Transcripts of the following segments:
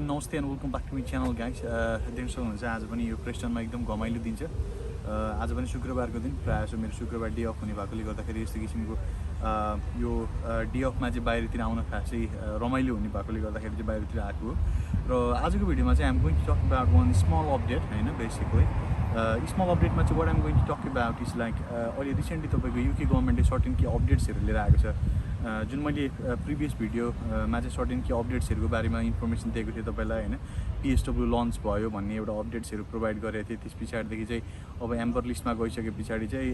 नमस्ते and welcome back to my channel guys. देख्न सक्नुहुन्छ आज पनि यो प्रेस्टनमा एकदम घमाइलो दिन छ। आज पनि शुक्रबारको दिन, प्रायः जसो मेरो शुक्रबार डे अफ हुने भएकोले गर्दाखेरि यस्तो किसिमको यो डे अफमा चाहिँ बाहिरतिर आउन खासै रमाइलो हुने भएकोले गर्दाखेरि चाहिँ बाहिरतिर आएको हो। र आजको भिडियोमा चाहिँ I'm going to talk about one small update होइन, बेसिकली स्मल अपडेटमा चाहिँ what I'm going to talk about is like अहिले रिसेन्टली तपाईँको युके गभर्मेन्टले सर्टेन के अपडेट्सहरू लिएर आएको छ, जुन मैले प्रिभियस भिडियोमा चाहिँ सर्टेन के अपडेट्सहरूको बारेमा इन्फर्मेसन दिएको थिएँ तपाईँलाई होइन। पिएसडब्ल्यू लन्च भयो भन्ने एउटा अपडेट्सहरू प्रोभाइड गरेको थिएँ। त्यस पछाडिदेखि चाहिँ अब एम्बर लिस्टमा गइसके पछाडि चाहिँ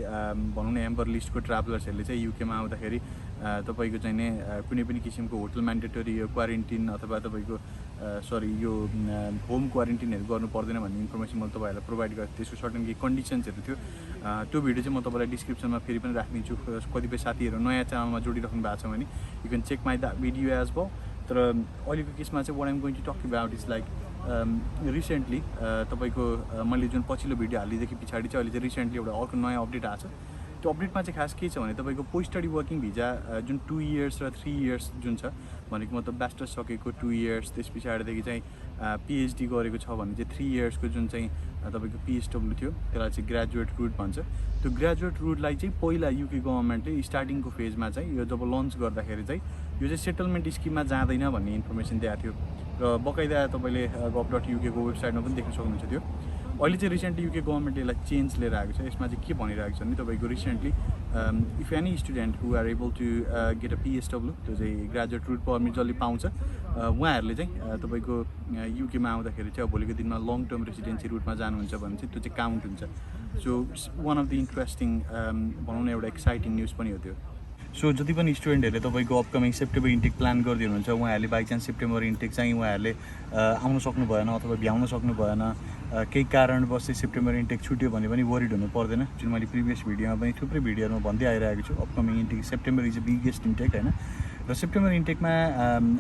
भनौँ न एम्बर लिस्टको ट्राभलर्सहरूले चाहिँ युकेमा आउँदाखेरि तपाईँको चाहिँ नै कुनै पनि किसिमको होटल म्यान्डेटरी क्वारेन्टिन अथवा तपाईँको यो होम क्वारेन्टिनहरू गर्नु पर्दैन भन्ने इन्फर्मेसन मैले तपाईँहरूलाई प्रोभाइड गरेको थिएँ। त्यसको सर्टेन केही कन्डिसन्सहरू थियो। त्यो भिडियो चाहिँ म तपाईँलाई डिस्क्रिप्सनमा फेरि पनि राखिदिन्छु। कतिपय साथीहरू नयाँ च्यानलमा जोडिराख्नु भएको छ भने you can check my the video as well. तर अहिलेको केसमा चाहिँ what I'm going to talk about is like recently तपाईँको मैले जुन पछिल्लो भिडियो हालिदिएदेखि पछाडि चाहिँ अहिले चाहिँ रिसेन्टली एउटा अर्को नयाँ अपडेट आएको छ। त्यो अपडेटमा चाहिँ खास के छ भने तपाईँको पोस्ट स्टडी वर्किङ भिजा जुन 2 इयर्स र 3 इयर्स जुन छ भनेको मतलब ब्याचलर्स सकेको 2 इयर्स, त्यस पछाडिदेखि चाहिँ पिएचडी गरेको छ भने चाहिँ 3 इयर्सको जुन चाहिँ तपाईँको पिएसडब्ल्यू थियो त्यसलाई चाहिँ ग्रेजुएट रुट भन्छ। त्यो ग्रेजुएट रुटलाई चाहिँ पहिला युके गभर्मेन्टले स्टार्टिङको फेजमा चाहिँ यो जब लन्च गर्दाखेरि चाहिँ यो चाहिँ सेटलमेन्ट स्किममा जाँदैन भन्ने इन्फर्मेसन दिएको थियो र बकाइदा तपाईँले gov.uk को वेबसाइटमा पनि देख्न सक्नुहुन्छ। त्यो अहिले चाहिँ रिसेन्टली युके गभर्मेन्टले यसलाई चेन्ज लिएर आएको छ। यसमा चाहिँ के भनिरहेको छ भने तपाईँको recently if any student who are able to get a PSW, त्यो चाहिँ ग्रेजुएट रुट पर्मिट जसले पाउँछ उहाँहरूले चाहिँ तपाईँको युकेमा आउँदाखेरि चाहिँ भोलिको दिनमा लङ टर्म रेसिडेन्सी रुटमा जानुहुन्छ भने चाहिँ त्यो चाहिँ काउन्ट हुन्छ। So one of the interesting भनौँ न एउटा एक्साइटिङ न्युज पनि हो त्यो। सो जति पनि स्टुडेन्टहरूले तपाईँको अपकमिङ सेप्टेम्बर इन्टेक प्लान गरिदिनु हुन्छ उहाँहरूले बाई चान्स सेप्टेम्बर इन्टेक चाहिँ उहाँहरूले आउन सक्नु भएन अथवा भ्याउन सक्नु भएन, केही कारणवश चाहिँ सेप्टेम्बर इन्टेक छुट्यो भने पनि वरिड हुनु पर्दैन। जुन मैले प्रिभियस भिडियोमा पनि थुप्रै भिडियोहरूमा भन्दै आइरहेको छु, upcoming intake September is a biggest intake होइन। र सेप्टेम्बर इन्टेकमा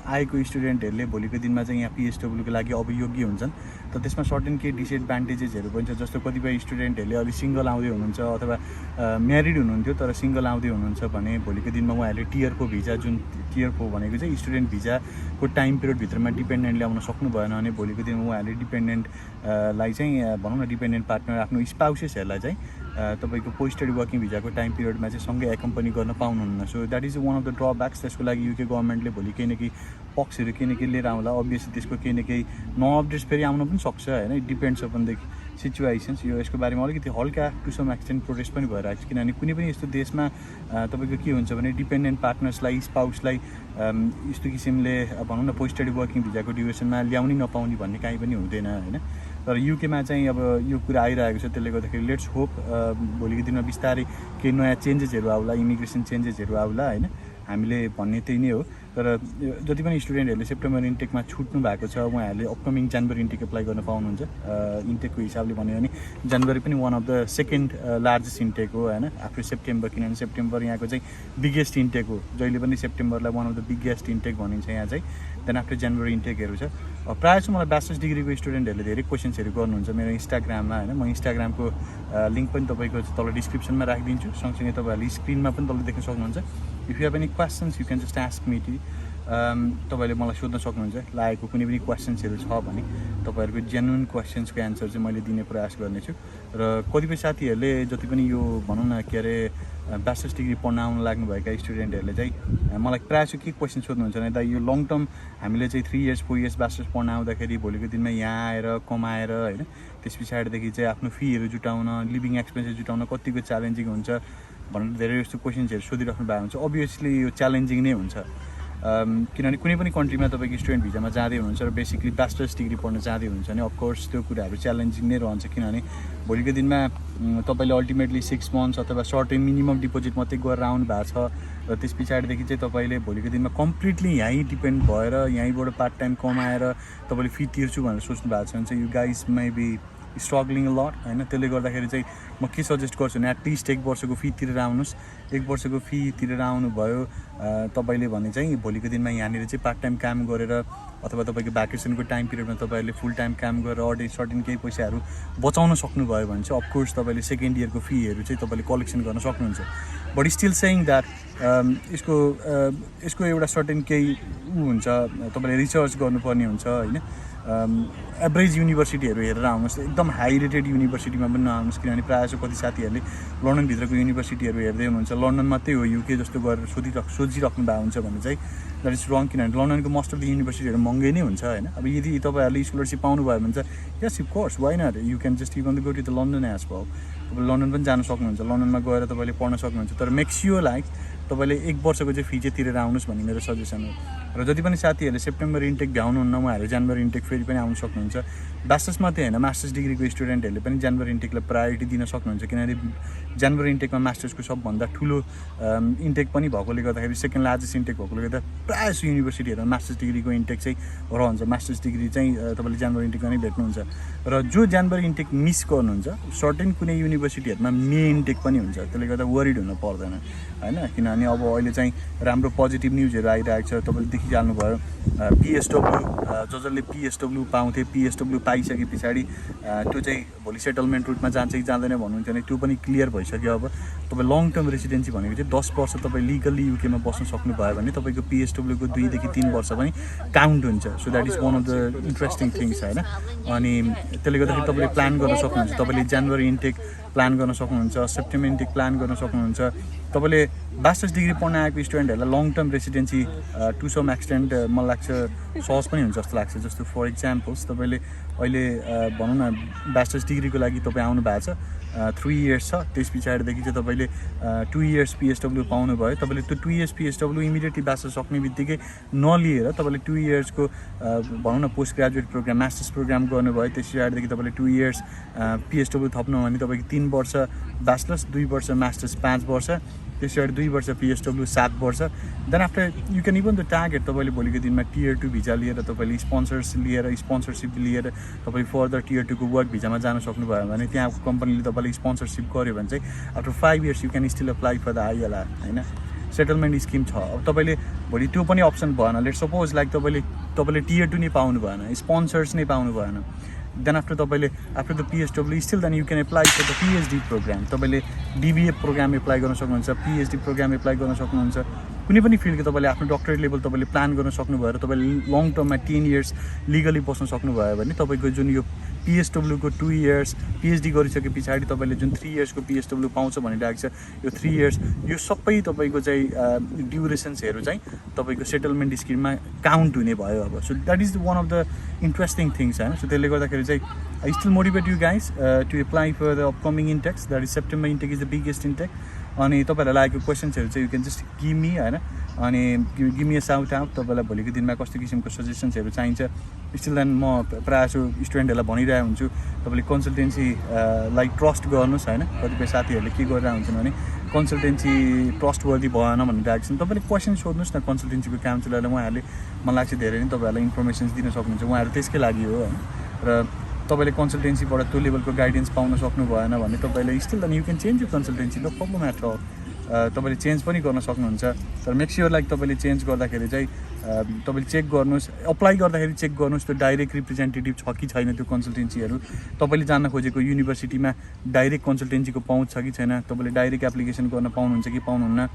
आएको स्टुडेन्टहरूले भोलिको दिनमा चाहिँ यहाँ पिएसडब्ल्यूको लागि अब योग्य हुन्छन्। त त्यसमा सर्टेन केही डिसएडभान्टेजेसहरू पनि छ, जस्तो कतिपय स्टुडेन्टहरूले अलि सिङ्गल आउँदै हुनुहुन्छ अथवा म्यारिड हुनुहुन्थ्यो तर सिङ्गल आउँदै हुनुहुन्छ भने भोलिको दिनमा उहाँहरूले टियर 4 भिजा, जुन टियर 4 भनेको चाहिँ स्टुडेन्ट भिजाको टाइम पिरियडभित्रमा डिपेन्डेन्ट ल्याउन सक्नु भएन भने भोलिको दिनमा उहाँहरूले डिपेन्डेन्टलाई चाहिँ भनौँ न डिपेन्डेन्ट पार्टनर आफ्नो स्पाउसेसहरूलाई चाहिँ तपाईँको पोस्ट स्टडी वर्किङ भिजाको टाइम पिरियडमा चाहिँ सँगै एक्कम्पनी गर्न पाउनुहुन्न। So that is one of the ड्रब्याक्स। त्यसको लागि युके गभर्मेन्टले भोलि केही न केही पक्षहरू केही न केही लिएर आउँला। अभियसली त्यसको केही न केही नयाँ अपडेट्स फेरि आउन पनि सक्छ होइन, it depends upon the situations. यो यसको बारेमा अलिकति हल्का टु सम एक्सटेन्ट प्रोटेस्ट पनि भइरहेको छ, किनभने कुनै पनि यस्तो देशमा तपाईँको के हुन्छ भने डिपेन्डेन्ट पार्टनर्सलाई स्पाउसलाई यस्तो किसिमले भनौँ न पोस्ट स्टडी वर्किङ भिजाको ड्युरेसनमा ल्याउनै नपाउने भन्ने काहीँ पनि हुँदैन होइन। तर युकेमा चाहिँ अब यो कुरा आइरहेको छ, त्यसले गर्दाखेरि लेट्स होप भोलिको दिनमा बिस्तारै केही नयाँ चेन्जेसहरू आउला, इमिग्रेसन चेन्जेसहरू आउला होइन, हामीले भन्ने त्यही नै हो। तर जति पनि स्टुडेन्टहरूले सेप्टेम्बर इन्टेकमा छुट्नु भएको छ उहाँहरूले अपकमिङ जनवरी इन्टेक एप्लाई गर्न पाउनुहुन्छ। इन्टेकको हिसाबले भन्यो भने जनवरी पनि one of the second largest intake हो होइन आफ्टर सेप्टेम्बर, किनभने सेप्टेम्बर यहाँको चाहिँ बिगेस्ट इन्टेक हो। जहिले पनि सेप्टेम्बरलाई one of the biggest intake भनिन्छ यहाँ चाहिँ। देन आफ्टर जनवरी इन्टेकहरू छ। प्रायः चाहिँ मलाई ब्याचलर्स डिग्रीको स्टुडेन्टहरूले धेरै क्वेसन्सहरू गर्नुहुन्छ मेरो इन्स्टाग्राममा होइन। म इन्स्टाग्रामको लिङ्क पनि तपाईँको तल डिस्क्रिप्सनमा राखिदिन्छु, सँगसँगै तपाईँहरूले स्क्रिनमा पनि तल देख्न सक्नुहुन्छ। If you have any questions you can just ask me to, तपाईँले मलाई सोध्न सक्नुहुन्छ। लागेको कुनै पनि क्वेसन्सहरू छ भने तपाईँहरूको जेन्युन क्वेसन्सको एन्सर चाहिँ मैले दिने प्रयास गर्नेछु। र कतिपय साथीहरूले जति पनि यो भनौँ न के अरे ब्याचलर्स डिग्री पढ्न आउन लाग्नुभएका स्टुडेन्टहरूले चाहिँ मलाई प्रायः चाहिँ के क्वेसन सोध्नुहुन्छ भने दा यो लङ टर्म हामीले चाहिँ 3 इयर्स 4 इयर्स ब्याचलर्स पढ्न आउँदाखेरि भोलिको दिनमा यहाँ आएर कमाएर होइन त्यस पछाडिदेखि चाहिँ आफ्नो फीहरू जुटाउन, लिभिङ एक्सपेन्सेस जुटाउन कतिको च्यालेन्जिङ हुन्छ भनेर धेरै जस्तो क्वेसन्सहरू सोधिराख्नु भएको हुन्छ। अभियसली यो च्यालेन्जिङ नै हुन्छ, किनभने कुनै पनि कन्ट्रीमा तपाईँको स्टुडेन्ट भिजामा जाँदै हुनुहुन्छ र बेसिकली ब्याचलर्स डिग्री पढ्न जाँदै हुनुहुन्छ भने अफकोर्स त्यो कुराहरू च्यालेन्जिङ नै रहन्छ, किनभने भोलिको दिनमा तपाईँले अल्टिमेटली 6 मन्थ्स अथवा सर्टेन मिनिमम डिपोजिट मात्रै गरेर आउनु भएको छ र त्यस पछाडिदेखि चाहिँ तपाईँले भोलिको दिनमा कम्प्लिटली यहीँ डिपेन्ड भएर यहीँबाट पार्ट टाइम कमाएर तपाईँले फी तिर्छु भनेर सोच्नु भएको छ भने चाहिँ you guys may be struggling a lot होइन। त्यसले गर्दाखेरि चाहिँ म के सजेस्ट गर्छु भने एटलिस्ट 1 वर्षको फी तिरेर आउनुहोस्। 1 वर्षको फी तिरेर आउनुभयो तपाईँले भने चाहिँ भोलिको दिनमा यहाँनिर चाहिँ पार्ट टाइम काम गरेर अथवा तपाईँको भ्याकेसनको टाइम पिरियडमा तपाईँहरूले फुल टाइम काम गरेर सर्टेन केही पैसाहरू बचाउन सक्नुभयो भने चाहिँ अफकोर्स तपाईँले सेकेन्ड इयरको फीहरू चाहिँ तपाईँले कलेक्सन गर्न सक्नुहुन्छ। बट स्टिल सेइङ द्याट यसको एउटा सर्टेन केही हुन्छ, तपाईँले रिसर्च गर्नुपर्ने हुन्छ होइन। एभरेज युनिभर्सिटीहरू हेरेर आउनुहोस्, एकदम हाई रेटेड युनिभर्सिटीमा पनि नआउनुहोस्, किनभने प्रायः जसो कति साथीहरूले लन्डनभित्रको युनिभर्सिटीहरू हेर्दै हुनुहुन्छ, लन्डन मात्रै हो युके जस्तो गरेर सोचिराख्नु भएको हुन्छ भने चाहिँ द्याट इज रङ, किनभने लन्डनको मोस्ट अफ द युनिभर्सिटीहरू महँगै नै हुन्छ होइन। अब यदि तपाईँहरूले स्कलरसिप पाउनुभयो भने चाहिँ yes of course why not, you can just even go to the London as well, तपाईँ लन्डन पनि जानु सक्नुहुन्छ, लन्डनमा गएर तपाईँले पढ्न सक्नुहुन्छ। तर मेक स्योर लाइक तपाईँले 1 वर्षको चाहिँ फी चाहिँ तिरेर आउनुहोस् भन्ने मेरो सजेसन हो। र जति पनि साथीहरूले सेप्टेम्बर इन्टेक भ्याउनुहुन्न उहाँहरू जनवरी इन्टेक फेरि पनि आउनु सक्नुहुन्छ। ब्याचलर्स मात्रै होइन, मास्टर्स डिग्रीको स्टुडेन्टहरूले पनि जनवरी इन्टेकलाई प्रायोरिटी दिन सक्नुहुन्छ, किनभने जनवरी इन्टेकमा मास्टर्सको सबभन्दा ठुलो इन्टेक पनि भएकोले गर्दाखेरि, सेकेन्ड लार्जेस्ट इन्टेक भएकोले गर्दा प्रायः जस्तो युनिभर्सिटीहरूमा मास्टर्स डिग्रीको इन्टेक चाहिँ रहन्छ। मास्टर्स डिग्री चाहिँ तपाईँले जनवरी इन्टेकमा नै भेट्नुहुन्छ। र जो जनवरी इन्टेक मिस गर्नुहुन्छ, सर्टेन कुनै युनिभर्सिटीहरूमा मे इन्टेक पनि हुन्छ, त्यसले गर्दा वरिड हुन पर्दैन होइन। किनभने अब अहिले चाहिँ राम्रो पोजिटिभ न्युजहरू आइरहेको छ, तपाईँले देखिहाल्नुभयो पिएसडब्ल्यू, जसले पिएसडब्ल्यू पाउँथे, पिएसडब्ल्यू पाइसके पछाडि त्यो चाहिँ भोलि सेटलमेन्ट रुटमा जान्छ कि जाँदैन भन्नुहुन्थ्यो भने त्यो पनि क्लियर भइसक्यो। अब तपाईँ लङ टर्म रेसिडेन्सी भनेको चाहिँ 10 वर्ष तपाईँ लिगल्ली युकेमा बस्न सक्नुभयो भने तपाईँको पिएसडब्ल्यूको 2 देखि 3 वर्ष पनि काउन्ट हुन्छ। So that is one of the interesting things होइन। अनि त्यसले गर्दाखेरि तपाईँले प्लान गर्न सक्नुहुन्छ, तपाईँले जनवरी इन्टेक प्लान गर्न सक्नुहुन्छ, सेप्टेम्बर इन्टेक प्लान गर्न सक्नुहुन्छ। तपाईँले मास्टर्स डिग्री पढ्न आएको स्टुडेन्टहरूलाई long term residency to some extent मलाई लाग्छ सहज पनि हुन्छ जस्तो लाग्छ। जस्तो फर इक्जाम्पल्स तपाईँले अहिले भनौँ न मास्टर्स डिग्रीको लागि तपाईँ आउनु भएको छ, 3 इयर्स छ, त्यस पछाडिदेखि चाहिँ तपाईँले 2 इयर्स पिएसडब्ल्यू पाउनुभयो, तपाईँले त्यो 2 इयर्स पिएसडब्ल्यू इमिडिएटली ब्याचलर सक्ने बित्तिकै नलिएर तपाईँले 2 इयर्सको भनौँ न post graduate program masters program गर्नुभयो, त्यस पछाडिदेखि तपाईँले 2 इयर्स पिएसडब्ल्यू थप्नु भने तपाईँको 3 वर्ष ब्याचलर्स, 2 वर्ष मास्टर्स 5 वर्ष, त्यस पछाडि 2 वर्ष पिएसडब्ल्यू 7 वर्ष। Then after you can even the target तपाईँले भोलिको दिनमा Tier 2 भिजा लिएर तपाईँले स्पोन्सरसिप लिएर तपाईँ फर्दर Tier 2 को वर्क भिजामा जान सक्नुभयो भने त्यहाँको कम्पनीले तपाईँले स्पोन्सरसिप गर्यो भने चाहिँ after 5 years you can still apply for the ILR होइन। सेटलमेन्ट स्किम छ। अब तपाईँले भोलि त्यो पनि अप्सन भएन, लेट सपोज लाइक तपाईँले Tier 2 नै पाउनु भएन, स्पोन्सर्स नै पाउनु भएन, then after the PSW still then you can apply for the PhD programme. तपाईँले BBA प्रोग्राम एप्लाई गर्न सक्नुहुन्छ, PhD प्रोग्राम एप्लाई गर्न सक्नुहुन्छ, कुनै पनि फिल्डको तपाईँले आफ्नो डक्टरेट लेभल तपाईँले प्लान गर्न सक्नुभयो र तपाईँले लङ टर्ममा 10 इयर्स लिगली बस्न सक्नुभयो भने तपाईँको जुन यो पिएसडब्ल्यूको 2 इयर्स PhD गरिसके पछाडि तपाईँले जुन 3 इयर्सको पिएसडब्ल्यू पाउँछ भनिरहेको छ, यो 3 इयर्स यो सबै तपाईँको चाहिँ ड्युरेसन्सहरू चाहिँ तपाईँको सेटलमेन्ट स्किममा काउन्ट हुने भयो। अब so that is one of the interesting things होइन। सो त्यसले गर्दाखेरि चाहिँ I still motivate you guys to apply for the upcoming intakes, that is September intake is the biggest intake. अनि तपाईँहरूलाई लागेको क्वेसन्सहरू चाहिँ you can just give me होइन, अनि give me a shout out. तपाईँलाई भोलिको दिनमा कस्तो किसिमको सजेसन्सहरू चाहिन्छ स्टिल देन म प्रायः जसो स्टुडेन्टहरूलाई भनिरहेको हुन्छु तपाईँले कन्सल्टेन्सीलाई ट्रस्ट गर्नुहोस् होइन। कतिपय साथीहरूले के गरिरहेको हुन्छन् भने कन्सल्टेन्सी ट्रस्ट वर्दी भएन भनिरहेको छन्, तपाईँले क्वेसन सोध्नुहोस् न कन्सल्टेन्सीको काउन्सिलरलाई, उहाँहरूले मलाई लाग्छ धेरै नै तपाईँहरूलाई इन्फर्मेसन्स दिन सक्नुहुन्छ, उहाँहरू त्यसकै लागि हो होइन। र तपाईँले कन्सल्टेन्सीबाट त्यो लेभलको गाइडेन्स पाउन सक्नु भएन भने तपाईँले still then you can change you consultancy, no problem at all. तपाईँले चेन्ज पनि गर्न सक्नुहुन्छ। तर मेक स्योर लाइक तपाईँले चेन्ज गर्दाखेरि चाहिँ तपाईँले चेक गर्नुहोस्, अप्लाई गर्दाखेरि चेक गर्नुहोस् त्यो डाइरेक्ट रिप्रेजेन्टेटिभ छ कि छैन, त्यो कन्सल्टेन्सीहरू तपाईँले जान्न खोजेको युनिभर्सिटीमा डाइरेक्ट कन्सल्टेन्सीको पहुँच छ कि छैन, तपाईँले डाइरेक्ट एप्लिकेसन गर्न पाउनुहुन्छ कि पाउनुहुन्न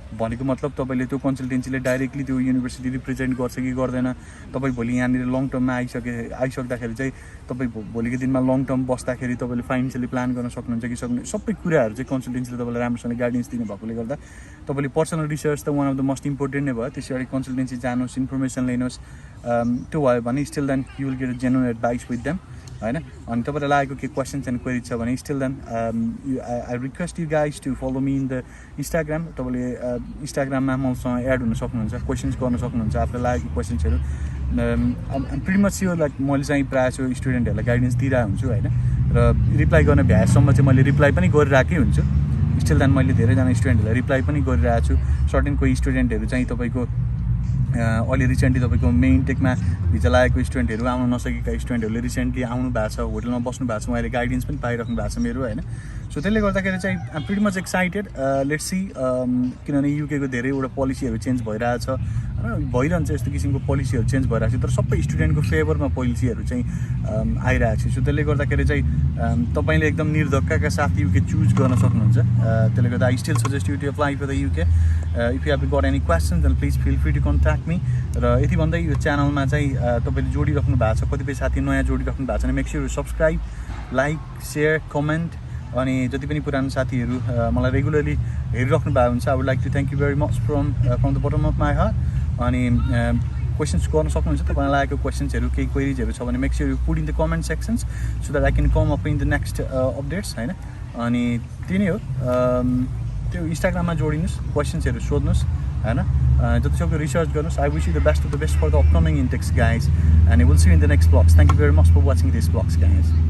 भनेको मतलब तपाईँले त्यो कन्सल्टेन्सीले डाइरेक्टली त्यो युनिभर्सिटी रिप्रेजेन्ट गर्छ कि गर्दैन। तपाईँ भोलि यहाँनिर लङ टर्ममा आइसक्दाखेरि चाहिँ तपाईँ भोलिको दिनमा लङ टर्म बस्दाखेरि तपाईँले फाइनेन्सियली प्लान गर्न सक्नुहुन्छ कि सक्नु, सबै कुराहरू चाहिँ कन्सल्टेन्सीले तपाईँलाई राम्रोसँग गाइडेन्स दिनुभएकोले गर्दा तपाईँले पर्सनल रिसर्च त one of the most important नै भयो। त्यसै गरी कन्सल्टेन्सी जानुहोस्, इन्फर्मेसन लिनुहोस्, त्यो भयो भने still then you will get a genuine advice with them होइन। अनि तपाईँलाई लागेको के क्वेसन्स एन्ड क्वेरी छ भने still then I request you guys to follow me in the Instagram. तपाईँले इन्स्टाग्राममा मसँग एड हुन सक्नुहुन्छ, क्वेसन्स गर्न सक्नुहुन्छ, आफूलाई लागेको क्वेसन्सहरू। प्रिटी मच यो लाइक मैले चाहिँ प्रायः जसो स्टुडेन्टहरूलाई गाइडेन्स दिइरहेको हुन्छु होइन, र रिप्लाई गर्न भ्याएसम्म चाहिँ मैले रिप्लाई पनि गरिरहेकै हुन्छु। स्टिल देन मैले धेरैजना स्टुडेन्टहरूलाई रिप्लाई पनि गरिरहेको छु। सर्टेन कोही स्टुडेन्टहरू चाहिँ तपाईँको अहिले रिसेन्टली तपाईँको मे इन्टेकमा भिजा लागेको स्टुडेन्टहरू आउन नसकेका स्टुडेन्टहरूले रिसेन्टली आउनु भएको छ, होटलमा बस्नु भएको छ, उहाँले गाइडेन्स पनि पाइराख्नु भएको छ मेरो होइन। सो त्यसले गर्दाखेरि चाहिँ I'm pretty much excited, let's see. किनभने युकेको धेरैवटा पोलिसीहरू चेन्ज भइरहेछ र भइरहन्छ, यस्तो किसिमको पोलिसीहरू चेन्ज भइरहेको छ, तर सबै स्टुडेन्टको फेभरमा पोलिसीहरू चाहिँ आइरहेको छ। सो त्यसले गर्दाखेरि चाहिँ तपाईँले एकदम निर्धक्काका साथ युके चुज गर्न सक्नुहुन्छ। त्यसले गर्दा I still suggest you to apply for the UK. If you have got any questions then please feel free to contact contact me र यति भन्दै यो च्यानलमा चाहिँ तपाईँले जोडिराख्नु भएको छ, कतिपय साथी नयाँ जोडिराख्नु भएको छ भने make sure subscribe, like, share, comment. अनि जति पनि पुरानो साथीहरू मलाई रेगुलरली हेरिराख्नु भएको हुन्छ, I would like to thank you very much from the bottom of my heart. अनि क्वेसन्स गर्न सक्नुहुन्छ, तपाईँलाई लागेको क्वेसन्सहरू केही क्वेरिजहरू छ भने make sure you put in the comment sections so that I can come up in the next updates होइन। अनि त्यही नै हो, त्यो इन्स्टाग्राममा जोडिनुहोस्, क्वेसन्सहरू सोध्नुहोस् होइन, जतिसक्दो रिसर्च गर्नुहोस्। I wish you the best of the best for the upcoming intakes guys and will see you in the next blogs. Thank you very much for watching this blogs guys.